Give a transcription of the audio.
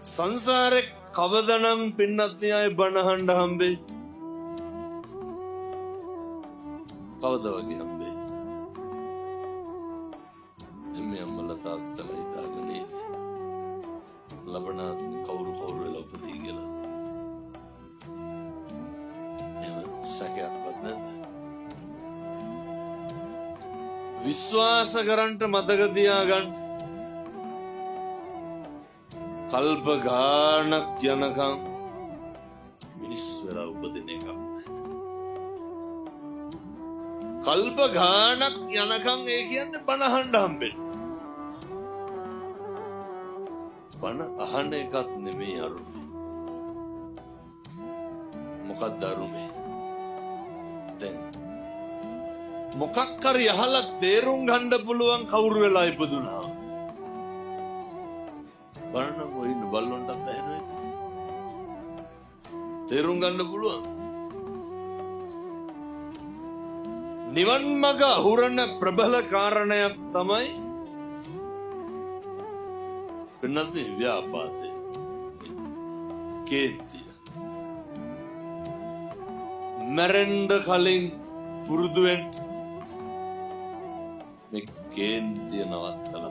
සංසාරේ කවදනම් පින්නත් අය බණහඬ හම්බේ? කවද වගේ හම්බේ? මේ අම්මලා තාත්තලා හිතාගෙන ඉන්නේ ලබනාත්ම කවුරු වෙලා උපදී කියලා. එහෙම සැකයක්වත් නැද්ද? විශ්වාස කරන්ට මතක තියාගන්න. කල්ප ගානක් යනකම් මිනිස් වෙලා උපදින එකක් නෑ. කල්ප ගානක් යනකම් ඒ කියන්නේ බණ අහන්න හම්බෙන්නේ. බණ අහන එකත් නෙමෙයි අරුමේ. මොකක්ද අරුමේ? දැන් මොකක් හරි අහලා තේරුම් ගන්න පුළුවන් කවුරු වෙලා ඉපදුනා. බලන්න මොයින් බල්ලොන්ටත් ඇහෙනවද? තේරුම් ගන්න පුළුවන්. නිවන් මඟ අහුරන ප්‍රබල කාරණයක් තමයි වෙනත් ව්‍යාපාදේ. කේන්තිය. මරෙන්ඩ කලින් පුරුදු වෙන්න මේ කේන්තිය නවත්තලා